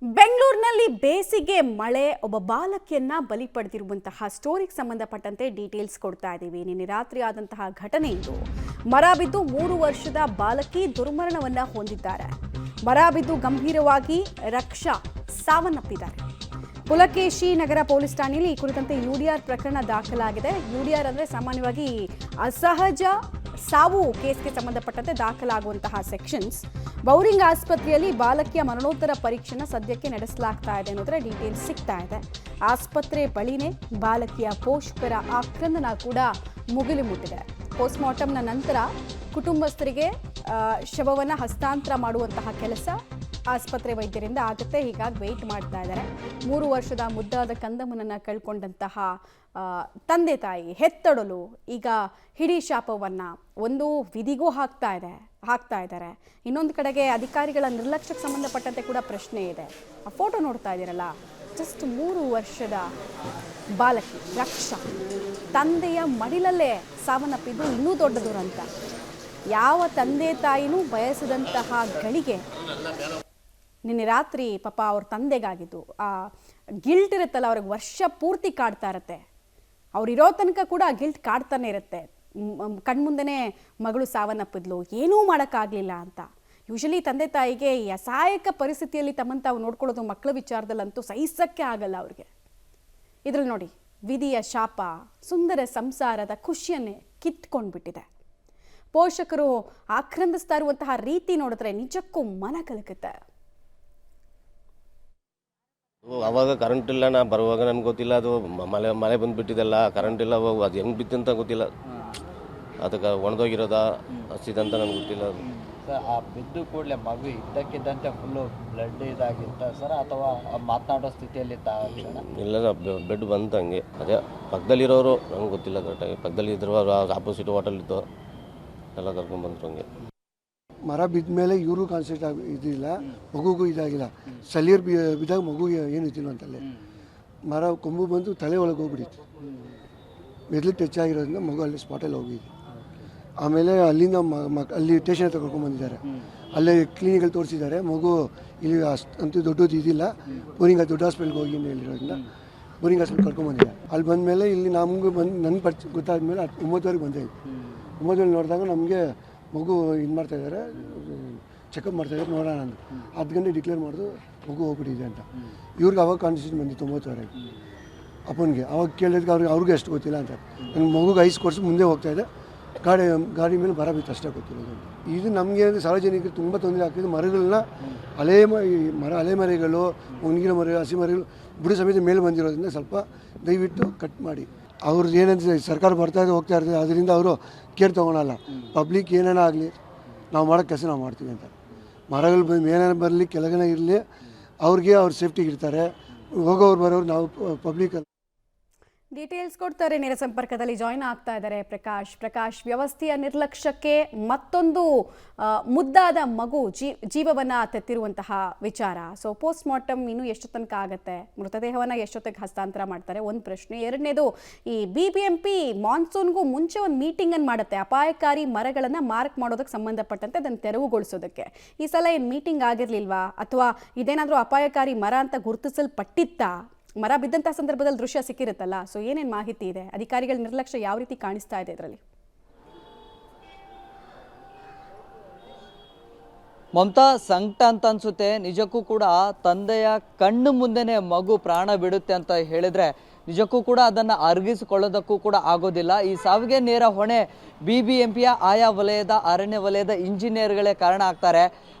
ಬೆಂಗಳೂರಿನಲ್ಲಿ ಬೇಸಿಗೆ ಮಳೆ ಒಬ್ಬ ಬಾಲಕಿಯನ್ನ ಬಲಿ ಪಡೆದಿರುವಂತಹ ಸ್ಟೋರಿಗೆ ಸಂಬಂಧಪಟ್ಟಂತೆ ಡೀಟೇಲ್ಸ್ ಕೊಡ್ತಾ ಇದ್ದೀವಿ. ನಿನ್ನೆ ರಾತ್ರಿ ಆದಂತಹ ಘಟನೆ ಇದು. ಮರ ಬಿದ್ದು 3 ವರ್ಷದ ಬಾಲಕಿ ದುರ್ಮರಣವನ್ನ ಹೊಂದಿದ್ದಾರೆ. ಮರ ಬಿದ್ದು ಗಂಭೀರವಾಗಿ ರಕ್ಷಾ ಸಾವನ್ನಪ್ಪಿದ್ದಾರೆ. ಪುಲಕೇಶಿ ನಗರ ಪೊಲೀಸ್ ಠಾಣೆಯಲ್ಲಿ ಈ ಕುರಿತಂತೆ ಯುಡಿಆರ್ ಪ್ರಕರಣ ದಾಖಲಾಗಿದೆ. ಯುಡಿಆರ್ ಅಂದರೆ ಸಾಮಾನ್ಯವಾಗಿ ಅಸಹಜ ಸಾವು ಕೇಸ್ಗೆ ಸಂಬಂಧಪಟ್ಟಂತೆ ದಾಖಲಾಗುವಂತಹ ಸೆಕ್ಷನ್ಸ್. ಬೌರಿಂಗ್ ಆಸ್ಪತ್ರೆಯಲ್ಲಿ ಬಾಲಕಿಯ ಮರಣೋತ್ತರ ಪರೀಕ್ಷೆನ ಸದ್ಯಕ್ಕೆ ನಡೆಸಲಾಗ್ತಾ ಇದೆ ಅನ್ನೋದರ ಡೀಟೇಲ್ಸ್ ಸಿಗ್ತಾ ಇದೆ. ಆಸ್ಪತ್ರೆ ಬಳಿನೇ ಬಾಲಕಿಯ ಪೋಷಕರ ಆಕ್ರಂದನ ಕೂಡ ಮುಗಿಲು ಮುಟ್ಟಿದೆ. ಪೋಸ್ಟ್ಮಾರ್ಟಂನ ನಂತರ ಕುಟುಂಬಸ್ಥರಿಗೆ ಶವವನ್ನು ಹಸ್ತಾಂತರ ಮಾಡುವಂತಹ ಕೆಲಸ ಆಸ್ಪತ್ರೆ ವೈದ್ಯರಿಂದ ಆಗುತ್ತೆ. ಹೀಗಾಗಿ ವೆಯ್ಟ್ ಮಾಡ್ತಾ ಇದ್ದಾರೆ. 3 ವರ್ಷದ ಮುದ್ದಾದ ಕಂದಮ್ಮನನ್ನು ಕಳ್ಕೊಂಡಂತಹ ತಂದೆ ತಾಯಿ ಹೆತ್ತೊಡಲು ಈಗ ಹಿಡಿ ಶಾಪವನ್ನು ಒಂದು ವಿಧಿಗೂ ಹಾಕ್ತಾ ಇದ್ದಾರೆ. ಇನ್ನೊಂದು ಕಡೆಗೆ ಅಧಿಕಾರಿಗಳ ನಿರ್ಲಕ್ಷ್ಯಕ್ಕೆ ಸಂಬಂಧಪಟ್ಟಂತೆ ಕೂಡ ಪ್ರಶ್ನೆ ಇದೆ. ಆ ಫೋಟೋ ನೋಡ್ತಾ ಇದ್ದೀರಲ್ಲ, ಜಸ್ಟ್ 3 ವರ್ಷದ ಬಾಲಕಿ ರಕ್ಷಾ ತಂದೆಯ ಮಡಿಲಲ್ಲೇ ಸಾವನ್ನಪ್ಪಿದ್ದು ಇನ್ನೂ ದೊಡ್ಡ ದುರಂತ. ಯಾವ ತಂದೆ ತಾಯಿನೂ ಬಯಸದಂತಹ ಗಳಿಗೆ ನಿನ್ನೆ ರಾತ್ರಿ ಪಾಪ ಅವ್ರ ತಂದೆಗಾಗಿದ್ದು ಆ ಗಿಲ್ಟ್ ಇರುತ್ತಲ್ಲ, ಅವ್ರಿಗೆ ವರ್ಷ ಪೂರ್ತಿ ಕಾಡ್ತಾ ಇರತ್ತೆ. ಅವ್ರಿರೋ ತನಕ ಕೂಡ ಆ ಗಿಲ್ಟ್ ಕಾಡ್ತಾನೆ ಇರುತ್ತೆ. ಕಣ್ಮುಂದೆನೇ ಮಗಳು ಸಾವನ್ನಪ್ಪಿದ್ಲು, ಏನೂ ಮಾಡೋಕ್ಕಾಗಲಿಲ್ಲ ಅಂತ. ಯೂಶಲಿ ತಂದೆ ತಾಯಿಗೆ ಈ ಅಸಹಾಯಕ ಪರಿಸ್ಥಿತಿಯಲ್ಲಿ ತಮ್ಮನ್ನು ತಾವು ನೋಡ್ಕೊಳ್ಳೋದು ಮಕ್ಕಳ ವಿಚಾರದಲ್ಲಂತೂ ಸಹಿಸಕ್ಕೆ ಆಗಲ್ಲ ಅವ್ರಿಗೆ. ಇದ್ರಲ್ಲಿ ನೋಡಿ, ವಿಧಿಯ ಶಾಪ ಸುಂದರ ಸಂಸಾರದ ಖುಷಿಯನ್ನೇ ಕಿತ್ಕೊಂಡ್ಬಿಟ್ಟಿದೆ. ಪೋಷಕರು ಆಕ್ರಂದಿಸ್ತಾ ಇರುವಂತಹ ರೀತಿ ನೋಡಿದ್ರೆ ನಿಜಕ್ಕೂ ಮನ ಕಲಕುತ್ತೆ. ಅವಾಗ ಕರೆಂಟ್ ಇಲ್ಲ, ನಾ ಬರುವಾಗ ನನ್ಗೆ ಗೊತ್ತಿಲ್ಲ. ಅದು ಮಳೆ ಬಂದುಬಿಟ್ಟಿದೆಲ್ಲ, ಕರೆಂಟ್ ಇಲ್ಲ. ಅದು ಹೆಂಗೆ ಬಿತ್ತು ಅಂತ ಗೊತ್ತಿಲ್ಲ. ಅದಕ್ಕೆ ಒಣದೋಗಿರೋದ ಹಸಿದಂತ ನನಗೆ ಗೊತ್ತಿಲ್ಲ. ಅದು ಸರ್, ಆ ಬಿದ್ದು ಕೂಡಲೇ ಮಗು ಇದ್ದಕ್ಕಿದ್ದಂತೆ ಫುಲ್ಲು ಬ್ಲಡ್ ಇದಾಗಿತ್ತ ಸರ್, ಅಥವಾ ಮಾತನಾಡೋ ಸ್ಥಿತಿಯಲ್ಲಿ ಇಲ್ಲ, ಬೆಡ್ ಬಂತು ಹಂಗೆ. ಅದೇ ಪಕ್ಕದಲ್ಲಿರೋರು ನಂಗೆ ಗೊತ್ತಿಲ್ಲ ಕರೆಕ್ಟಾಗಿ. ಪಕ್ಕದಲ್ಲಿ ಇದ್ರು, ಆಪೋಸಿಟ್ ಹೋಟೆಲ್ ಇತ್ತು, ಎಲ್ಲ ಕರ್ಕೊಂಡ್ಬಂದ್ರು ಹಂಗೆ. ಮರ ಬಿದ್ದ ಮೇಲೆ ಇವರು ಕಾನ್ಸೆಂಟ್ ಇದಿಲ್ಲ, ಮಗುಗೂ ಇದಾಗಿಲ್ಲ. ಸಲಿಯರ್ ಬಿದ್ದಾಗ ಮಗು ಏನು ಇದ್ದಿಲ್ಲ ಅಂತಲ್ಲೇ ಮರ ಕೊಂಬು ಬಂದು ತಲೆ ಒಳಗೆ ಹೋಗ್ಬಿಟ್ಟಿತ್ತು. ಮೆದ್ಲು ಟಚ್ ಆಗಿರೋದ್ರಿಂದ ಮಗು ಅಲ್ಲಿ ಸ್ಪಾಟಲ್ಲಿ ಹೋಗಿದೆ. ಆಮೇಲೆ ಅಲ್ಲಿಂದ ಅಲ್ಲಿ ಸ್ಟೇಷನ್ ಹತ್ರ ಕರ್ಕೊಂಡ್ಬಂದಿದ್ದಾರೆ. ಅಲ್ಲೇ ಕ್ಲಿನಿಕಲ್ಲಿ ತೋರಿಸಿದ್ದಾರೆ. ಮಗು ಇಲ್ಲಿ ಅಂತೂ ದೊಡ್ಡದು ಇದಿಲ್ಲ, ಬೋರಿಂಗ್ ದೊಡ್ಡ ಹಾಸ್ಪಿಟ್ಲ್ಗೆ ಹೋಗಿ ಹೇಳಿರೋದ್ರಿಂದ ಬೋರಿಂಗ್ ಹಾಸ್ಪಿಟ್ಲ್ ಕರ್ಕೊಂಡ್ಬಂದಿದ್ದಾರೆ. ಅಲ್ಲಿ ಬಂದಮೇಲೆ ಇಲ್ಲಿ ನಮಗೂ ನನ್ನ ಗೊತ್ತಾದ್ಮೇಲೆ 9ವರೆಗೆ ಬಂದಿದ್ದೆ. 9 ನೋಡಿದಾಗ ನಮಗೆ ಮಗು ಇದು ಮಾಡ್ತಾಯಿದ್ದಾರೆ, ಚೆಕಪ್ ಮಾಡ್ತಾಯಿದ್ದಾರೆ, ನೋಡೋಣ ಅಂದು 10 ಗಂಟೆ ಡಿಕ್ಲೇರ್ ಮಾಡಿದ್ರು ಮಗು ಹೋಗ್ಬಿಟ್ಟಿದೆ ಅಂತ. ಇವ್ರಿಗೆ ಅವಾಗ ಕಾನ್ಫಿಡೆನ್ಸ್ ಬಂದಿತ್ತು 9ವರೆಗೆ. ಅಪ್ಪನಿಗೆ ಅವಾಗ ಕೇಳಿದಕ್ಕೆ ಅವ್ರಿಗೆ ಅಷ್ಟು ಗೊತ್ತಿಲ್ಲ ಅಂತ. ನನ್ನ ಮಗುಗೆ ಐಸ್ ಕೊಡಿಸಿ ಮುಂದೆ ಹೋಗ್ತಾಯಿದ್ದೆ, ಗಾಡಿ ಮೇಲೆ ಮರ ಬಿತ್ತು ಅಷ್ಟೇ ಗೊತ್ತಿರೋದು. ಇದು ನಮಗೆ ಸಾರ್ವಜನಿಕರಿಗೆ ತುಂಬ ತೊಂದರೆ ಆಗ್ತಿದೆ. ಮರಗಳನ್ನ ಅಲೆಮರೆಗಳು, ಒಣಗಿನ ಮರ, ಹಸಿ ಮರಗಳು ಬುಡ ಸಮೇತ ಮೇಲೆ ಬಂದಿರೋದ್ರಿಂದ ಸ್ವಲ್ಪ ದಯವಿಟ್ಟು ಕಟ್ ಮಾಡಿ. ಅವ್ರದ್ದು ಏನಂತ ಸರ್ಕಾರ ಬರ್ತಾಯಿದೆ ಹೋಗ್ತಾ ಇರ್ತದೆ, ಅದರಿಂದ ಅವರು ಕೇರ್ ತೊಗೊಳಲ್ಲ. ಪಬ್ಲಿಕ್ ಏನೇನೋ ಆಗಲಿ, ನಾವು ಮಾಡೋ ಕೆಲಸ ನಾವು ಮಾಡ್ತೀವಿ ಅಂತ. ಮರಗಳು ಮೇಲೇನೇ ಬರಲಿ ಕೆಳಗನೆ ಇರಲಿ, ಅವ್ರಿಗೆ ಅವ್ರ ಸೇಫ್ಟಿಗೆ ಇರ್ತಾರೆ. ಹೋಗೋರು ಬರೋರು ನಾವು ಪಬ್ಲಿಕ್. ಡೀಟೇಲ್ಸ್ ಕೊಡ್ತಾರೆ. ನೇರ ಸಂಪರ್ಕದಲ್ಲಿ ಜಾಯ್ನ್ ಆಗ್ತಾ ಇದ್ದಾರೆ ಪ್ರಕಾಶ್. ವ್ಯವಸ್ಥೆಯ ನಿರ್ಲಕ್ಷ್ಯಕ್ಕೆ ಮತ್ತೊಂದು ಮುದ್ದಾದ ಮಗು ಜೀವವನ್ನು ತೆತ್ತಿರುವಂತಹ ವಿಚಾರ. ಸೊ ಪೋಸ್ಟ್ ಮಾರ್ಟಮ್ ಇನ್ನೂ ಎಷ್ಟು ತನಕ ಆಗುತ್ತೆ, ಮೃತದೇಹವನ್ನು ಎಷ್ಟೊತ್ತಿಗೆ ಹಸ್ತಾಂತರ ಮಾಡ್ತಾರೆ, ಒಂದು ಪ್ರಶ್ನೆ. ಎರಡನೇದು, ಈ BBMP ಮಾನ್ಸೂನ್ಗೂ ಮುಂಚೆ ಒಂದು ಮೀಟಿಂಗನ್ನು ಮಾಡುತ್ತೆ ಅಪಾಯಕಾರಿ ಮರಗಳನ್ನು ಮಾರ್ಕ್ ಮಾಡೋದಕ್ಕೆ ಸಂಬಂಧಪಟ್ಟಂತೆ ಅದನ್ನು ತೆರವುಗೊಳಿಸೋದಕ್ಕೆ. ಈ ಸಲ ಏನು ಮೀಟಿಂಗ್ ಆಗಿರಲಿಲ್ವಾ, ಅಥವಾ ಇದೇನಾದರೂ ಅಪಾಯಕಾರಿ ಮರ ಅಂತ ಗುರುತಿಸಲ್ಪಟ್ಟಿತ್ತಾ? ಮರ ಬಿದ್ದಂಥ ಸಂದರ್ಭದಲ್ಲಿ ದೃಶ್ಯ ಸಿಕ್ಕಿರುತ್ತಲ್ಲ, ಸೊ ಏನೇನು ಮಾಹಿತಿ ಇದೆ, ಅಧಿಕಾರಿಗಳ ನಿರ್ಲಕ್ಷ್ಯ ಯಾವ ರೀತಿ ಕಾಣಿಸ್ತಾ ಇದೆ ಇದರಲ್ಲಿ? ಮಮತಾ, ಸಂಕಟ ಅಂತ ಅನ್ಸುತ್ತೆ. ನಿಜಕ್ಕೂ ಕೂಡ ತಂದೆಯ ಕಣ್ಣು ಮುಂದೆನೆ ಮಗು ಪ್ರಾಣ ಬಿಡುತ್ತೆ ಅಂತ ಹೇಳಿದ್ರೆ ನಿಜಕ್ಕೂ ಕೂಡ ಅದನ್ನು ಅರಗಿಸಿಕೊಳ್ಳೋದಕ್ಕೂ ಕೂಡ ಆಗೋದಿಲ್ಲ. ಈ ಸಾವಿಗೆ ನೇರ ಹೊಣೆ BBMPಯ ಆಯಾ ವಲಯದ ಅರಣ್ಯ ವಲಯದ ಇಂಜಿನಿಯರ್ಗಳೇ ಕಾರಣ ಆಗ್ತಾರೆ.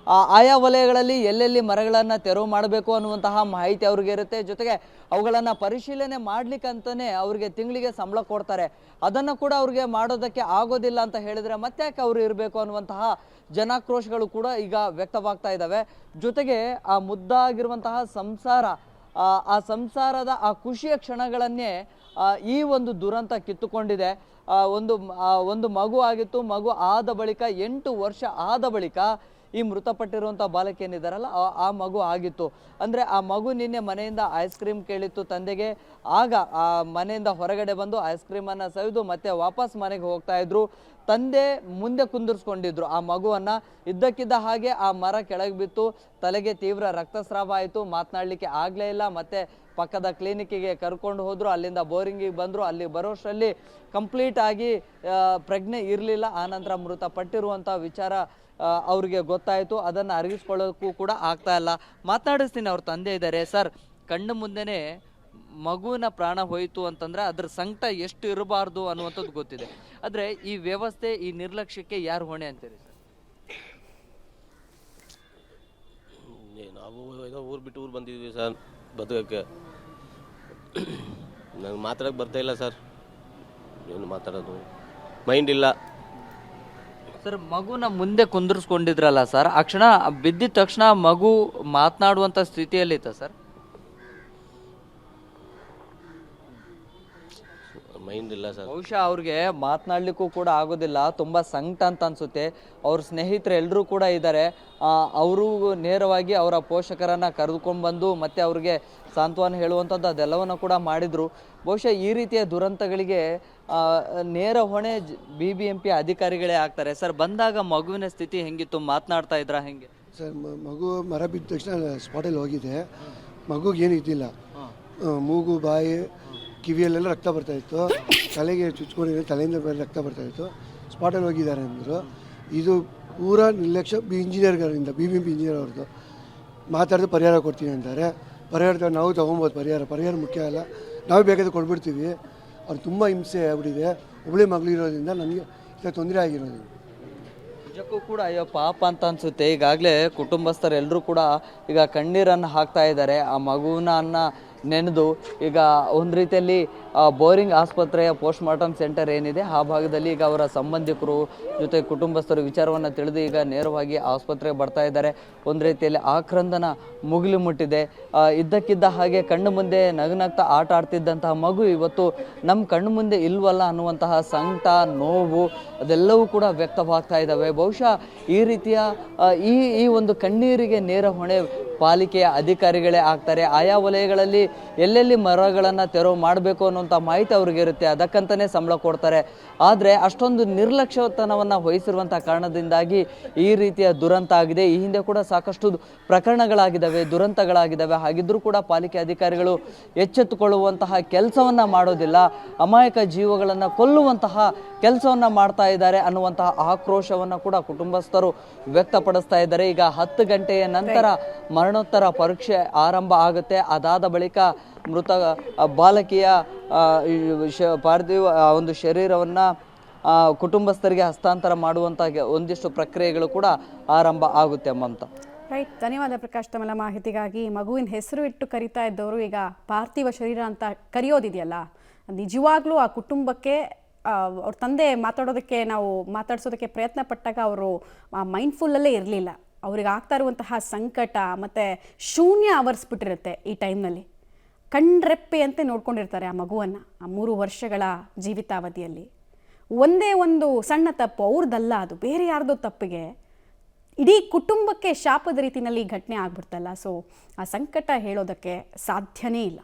ಆಯಾ ವಲಯಗಳಲ್ಲಿ ಎಲ್ಲೆಲ್ಲಿ ಮರಗಳನ್ನು ತೆರವು ಮಾಡಬೇಕು ಅನ್ನುವಂತಹ ಮಾಹಿತಿ ಅವ್ರಿಗೆ ಇರುತ್ತೆ. ಜೊತೆಗೆ ಅವುಗಳನ್ನು ಪರಿಶೀಲನೆ ಮಾಡ್ಲಿಕ್ಕಂತಾನೆ ಅವ್ರಿಗೆ ತಿಂಗಳಿಗೆ ಸಂಬಳ ಕೊಡ್ತಾರೆ. ಅದನ್ನು ಕೂಡ ಅವ್ರಿಗೆ ಮಾಡೋದಕ್ಕೆ ಆಗೋದಿಲ್ಲ ಅಂತ ಹೇಳಿದ್ರೆ ಮತ್ತೆ ಯಾಕೆ ಅವರು ಇರಬೇಕು ಅನ್ನುವಂತಹ ಜನಾಕ್ರೋಶಗಳು ಕೂಡ ಈಗ ವ್ಯಕ್ತವಾಗ್ತಾ ಇದ್ದಾವೆ. ಜೊತೆಗೆ ಆ ಮುದ್ದಾಗಿರುವಂತಹ ಸಂಸಾರ, ಆ ಸಂಸಾರದ ಆ ಖುಷಿಯ ಕ್ಷಣಗಳನ್ನೇ ಈ ಒಂದು ದುರಂತ ಕಿತ್ತುಕೊಂಡಿದೆ. ಒಂದು ಮಗು ಆಗಿತ್ತು. ಮಗು ಆದ ಬಳಿಕ 8 ವರ್ಷ ಆದ ಬಳಿಕ ಈ ಮೃತಪಟ್ಟಿರುವಂಥ ಬಾಲಕಿ ಏನಿದ್ದಾರಲ್ಲ ಆ ಮಗು ಆಗಿತ್ತು. ಅಂದರೆ ಆ ಮಗು ನಿನ್ನೆ ಮನೆಯಿಂದ ಐಸ್ ಕ್ರೀಮ್ ಕೇಳಿತ್ತು ತಂದೆಗೆ. ಆಗ ಆ ಮನೆಯಿಂದ ಹೊರಗಡೆ ಬಂದು ಐಸ್ ಕ್ರೀಮನ್ನು ಸವಿದು ಮತ್ತೆ ವಾಪಸ್ ಮನೆಗೆ ಹೋಗ್ತಾ ಇದ್ರು. ತಂದೆ ಮುಂದೆ ಕುಂದಿರ್ಸ್ಕೊಂಡಿದ್ರು ಆ ಮಗುವನ್ನ. ಇದ್ದಕ್ಕಿದ್ದ ಹಾಗೆ ಆ ಮರ ಕೆಳಗೆ ಬಿತ್ತು, ತಲೆಗೆ ತೀವ್ರ ರಕ್ತಸ್ರಾವ ಆಯಿತು, ಮಾತನಾಡಲಿಕ್ಕೆ ಆಗಲೇ ಇಲ್ಲ. ಮತ್ತೆ ಪಕ್ಕದ ಕ್ಲಿನಿಕ್ಕಿಗೆ ಕರ್ಕೊಂಡು ಹೋದ್ರು, ಅಲ್ಲಿಂದ ಬೋರಿಂಗಿಗೆ ಬಂದರು. ಅಲ್ಲಿ ಬರೋಷ್ಟರಲ್ಲಿ ಕಂಪ್ಲೀಟ್ ಆಗಿ ಪ್ರಜ್ಞೆ ಇರಲಿಲ್ಲ. ಆನಂತರ ಮೃತಪಟ್ಟಿರುವಂಥ ವಿಚಾರ ಅವ್ರಿಗೆ ಗೊತ್ತಾಯಿತು. ಅದನ್ನು ಅರಗಿಸ್ಕೊಳ್ಳೋಕ್ಕೂ ಕೂಡ ಆಗ್ತಾ ಇಲ್ಲ. ಮಾತನಾಡಿಸ್ತೀನಿ, ಅವ್ರ ತಂದೆ ಇದ್ದಾರೆ. ಸರ್, ಕಣ್ಣು ಮುಂದೆನೇ ಮಗುವಿನ ಪ್ರಾಣ ಹೋಯಿತು ಅಂತಂದ್ರೆ ಅದ್ರ ಸಂಕಟ ಎಷ್ಟು ಇರಬಾರ್ದು ಅನ್ನುವಂಥದ್ದು ಗೊತ್ತಿದೆ. ಆದರೆ ಈ ವ್ಯವಸ್ಥೆ, ಈ ನಿರ್ಲಕ್ಷ್ಯಕ್ಕೆ ಯಾರು ಹೊಣೆ ಅಂತೀರಿ ಸರ್? ನಾವು ಏನೋ ಊರು ಬಿಟ್ಟು ಊರು ಬಂದಿದ್ವಿ ಸರ್ ಬದುಕಕ್ಕೆ. ನಂಗೆ ಮಾತಾಡೋಕ್ಕೆ ಬರ್ತಾ ಇಲ್ಲ ಸರ್. ಏನು ಮಾತಾಡೋದು, ಮೈಂಡ್ ಇಲ್ಲ ಸರ್. ಮಗುನ ಮುಂದೆ ಕುಂದಿರ್ಸ್ಕೊಂಡಿದ್ರಲ್ಲ ಸರ್, ಆ ಕ್ಷಣ ಬಿದ್ದಿದ ತಕ್ಷಣ ಮಗು ಮಾತನಾಡುವಂಥ ಸ್ಥಿತಿಯಲ್ಲಿತ್ತ ಸರ್? ಮೈಂಡ್ ಇಲ್ಲ ಸರ್. ಬಹುಶಃ ಅವ್ರಿಗೆ ಮಾತನಾಡ್ಲಿಕ್ಕೂ ಕೂಡ ಆಗೋದಿಲ್ಲ, ತುಂಬ ಸಂಕಟ ಅಂತ ಅನ್ಸುತ್ತೆ. ಅವ್ರ ಸ್ನೇಹಿತರು ಎಲ್ಲರೂ ಕೂಡ ಇದ್ದಾರೆ. ಅವರು ನೇರವಾಗಿ ಅವರ ಪೋಷಕರನ್ನ ಕರೆದುಕೊಂಡು ಬಂದು ಮತ್ತೆ ಅವ್ರಿಗೆ ಸಾಂತ್ವನ ಹೇಳುವಂಥದ್ದು ಅದೆಲ್ಲವನ್ನು ಕೂಡ ಮಾಡಿದ್ರು. ಬಹುಶಃ ಈ ರೀತಿಯ ದುರಂತಗಳಿಗೆ ನೇರ ಹೊಣೆ BBMP ಅಧಿಕಾರಿಗಳೇ ಆಗ್ತಾರೆ. ಸರ್, ಬಂದಾಗ ಮಗುವಿನ ಸ್ಥಿತಿ ಹೆಂಗಿತ್ತು? ಮಾತನಾಡ್ತಾ ಇದ್ರ ಹೆಂಗೆ ಸರ್? ಮಗು ಮರ ಬಿದ್ದ ತಕ್ಷಣ ಸ್ಪಾಟಲ್ಲಿ ಹೋಗಿದೆ. ಮಗುಗೆ ಏನು ಇದ್ದಿಲ್ಲ. ಮೂಗು, ಬಾಯಿ, ಕಿವಿಯಲ್ಲೆಲ್ಲ ರಕ್ತ ಬರ್ತಾಯಿತ್ತು. ತಲೆಗೆ ಚುಚ್ಕೊಂಡಿದ್ರೆ ತಲೆಯಿಂದ ಬೇರೆ ರಕ್ತ ಬರ್ತಾಯಿತ್ತು. ಸ್ಪಾಟಲ್ಲಿ ಹೋಗಿದ್ದಾರೆ ಅಂದರು. ಇದು ಪೂರಾ ನಿರ್ಲಕ್ಷ್ಯ ಇಂಜಿನಿಯರ್ಗಳಿಂದ, BBMP ಇಂಜಿನಿಯರ್ ಅವ್ರದ್ದು. ಮಾತಾಡಿದ್ರೆ ಪರಿಹಾರ ಕೊಡ್ತೀನಿ ಅಂತಾರೆ. ಪರಿಹಾರ ನಾವು ತೊಗೊಬೋದು. ಪರಿಹಾರ ಮುಖ್ಯ ಅಲ್ಲ, ನಾವು ಬೇಕಾದ್ರೆ ಕೊಟ್ಬಿಡ್ತೀವಿ. ಅವ್ರು ತುಂಬ ಹಿಂಸೆ ಆಗ್ಬಿಟ್ಟಿದೆ. ಒಬ್ಬಳೇ ಮಗಳು ಇರೋದ್ರಿಂದ ನಮಗೆ ಇಲ್ಲ ತೊಂದರೆ ಆಗಿರೋದು. ನಿಜಕ್ಕೂ ಕೂಡ ಅಯ್ಯೋ ಪಾಪ ಅಂತ ಅನ್ಸುತ್ತೆ. ಈಗಾಗಲೇ ಕುಟುಂಬಸ್ಥರೆಲ್ಲರೂ ಕೂಡ ಈಗ ಕಣ್ಣೀರನ್ನು ಹಾಕ್ತಾ ಇದ್ದಾರೆ. ಆ ಮಗುವನ್ನ ನೆನೆದು ಈಗ ಒಂದು ರೀತಿಯಲ್ಲಿ ಬೋರಿಂಗ್ ಆಸ್ಪತ್ರೆಯ ಪೋಸ್ಟ್ ಮಾರ್ಟಮ್ ಸೆಂಟರ್ ಏನಿದೆ ಆ ಭಾಗದಲ್ಲಿ ಈಗ ಅವರ ಸಂಬಂಧಿಕರು ಜೊತೆ ಕುಟುಂಬಸ್ಥರು ವಿಚಾರವನ್ನು ತಿಳಿದು ಈಗ ನೇರವಾಗಿ ಆಸ್ಪತ್ರೆಗೆ ಬರ್ತಾ ಇದ್ದಾರೆ. ಒಂದು ರೀತಿಯಲ್ಲಿ ಆಕ್ರಂದನ ಮುಗಿಲು ಮುಟ್ಟಿದೆ. ಇದ್ದಕ್ಕಿದ್ದ ಹಾಗೆ ಕಣ್ಣು ಮುಂದೆ ನಗನಗ್ತಾ ಆಟ ಆಡ್ತಿದ್ದಂತಹ ಮಗು ಇವತ್ತು ನಮ್ಮ ಕಣ್ಣು ಮುಂದೆ ಇಲ್ವಲ್ಲ ಅನ್ನುವಂತಹ ಸಂಕಟ, ನೋವು ಅದೆಲ್ಲವೂ ಕೂಡ ವ್ಯಕ್ತವಾಗ್ತಾ ಇದ್ದಾವೆ. ಬಹುಶಃ ಈ ರೀತಿಯ ಈ ಒಂದು ಕಣ್ಣೀರಿಗೆ ನೇರ ಹೊಣೆ ಪಾಲಿಕೆಯ ಅಧಿಕಾರಿಗಳೇ ಆಗ್ತಾರೆ. ಆಯಾ ವಲಯಗಳಲ್ಲಿ ಎಲ್ಲೆಲ್ಲಿ ಮರಗಳನ್ನು ತೆರವು ಮಾಡಬೇಕು ಅನ್ನುವಂಥ ಮಾಹಿತಿ ಅವ್ರಿಗೆ ಇರುತ್ತೆ, ಅದಕ್ಕಂತಲೇ ಸಂಬಳ ಕೊಡ್ತಾರೆ. ಆದರೆ ಅಷ್ಟೊಂದು ನಿರ್ಲಕ್ಷ್ಯತನವನ್ನು ವಹಿಸಿರುವಂಥ ಕಾರಣದಿಂದಾಗಿ ಈ ರೀತಿಯ ದುರಂತ ಆಗಿದೆ. ಈ ಹಿಂದೆ ಕೂಡ ಸಾಕಷ್ಟು ಪ್ರಕರಣಗಳಾಗಿದ್ದಾವೆ, ದುರಂತಗಳಾಗಿದ್ದಾವೆ. ಹಾಗಿದ್ದರೂ ಕೂಡ ಪಾಲಿಕೆ ಅಧಿಕಾರಿಗಳು ಎಚ್ಚೆತ್ತುಕೊಳ್ಳುವಂತಹ ಕೆಲಸವನ್ನು ಮಾಡೋದಿಲ್ಲ, ಅಮಾಯಕ ಜೀವಗಳನ್ನು ಕೊಲ್ಲುವಂತಹ ಕೆಲಸವನ್ನು ಮಾಡ್ತಾ ಇದ್ದಾರೆ ಅನ್ನುವಂತಹ ಆಕ್ರೋಶವನ್ನು ಕೂಡ ಕುಟುಂಬಸ್ಥರು ವ್ಯಕ್ತಪಡಿಸ್ತಾ ಇದ್ದಾರೆ. ಈಗ 10 ಗಂಟೆಯ ನಂತರ ಮರಣೋತ್ತರ ಪರೀಕ್ಷೆ ಆರಂಭ ಆಗುತ್ತೆ. ಅದಾದ ಬಳಿಕ ಮೃತ ಬಾಲಕಿಯ ಪಾರ್ಥಿವ ಒಂದು ಶರೀರವನ್ನು ಕುಟುಂಬಸ್ಥರಿಗೆ ಹಸ್ತಾಂತರ ಮಾಡುವಂಥ ಒಂದಿಷ್ಟು ಪ್ರಕ್ರಿಯೆಗಳು ಕೂಡ ಆರಂಭ ಆಗುತ್ತೆ ಮಮತಾ. ರೈಟ್, ಧನ್ಯವಾದ ಪ್ರಕಾಶ್ ತಮ್ಮ ಮಾಹಿತಿಗಾಗಿ. ಮಗುವಿನ ಹೆಸರು ಇಟ್ಟು ಕರಿತಾ ಇದ್ದವರು ಈಗ ಪಾರ್ಥಿವ ಶರೀರ ಅಂತ ಕರೆಯೋದಿದೆಯಲ್ಲ, ನಿಜವಾಗ್ಲೂ ಆ ಕುಟುಂಬಕ್ಕೆ ಅವ್ರ ತಂದೆ ಮಾತಾಡಿಸೋದಕ್ಕೆ ಪ್ರಯತ್ನ ಪಟ್ಟಾಗ ಅವರು ಮೈಂಡ್ಫುಲ್ಲಲ್ಲೇ ಇರಲಿಲ್ಲ. ಅವ್ರಿಗೆ ಆಗ್ತಾ ಇರುವಂತಹ ಸಂಕಟ ಮತ್ತು ಶೂನ್ಯ ಆವರಿಸ್ಬಿಟ್ಟಿರುತ್ತೆ. ಈ ಟೈಮ್ನಲ್ಲಿ ಕಣ್ರೆಪ್ಪೆಯಂತೆ ನೋಡ್ಕೊಂಡಿರ್ತಾರೆ ಆ ಮಗುವನ್ನು. ಆ 3 ವರ್ಷಗಳ ಜೀವಿತಾವಧಿಯಲ್ಲಿ ಒಂದೇ ಒಂದು ಸಣ್ಣ ತಪ್ಪು ಅವ್ರದ್ದಲ್ಲ, ಅದು ಬೇರೆ ಯಾರ್ದೋ ತಪ್ಪಿಗೆ ಇಡೀ ಕುಟುಂಬಕ್ಕೆ ಶಾಪದ ರೀತಿಯಲ್ಲಿ ಘಟನೆ ಆಗ್ಬಿಡ್ತಲ್ಲ. ಸೊ ಆ ಸಂಕಟ ಹೇಳೋದಕ್ಕೆ ಸಾಧ್ಯನೇ ಇಲ್ಲ.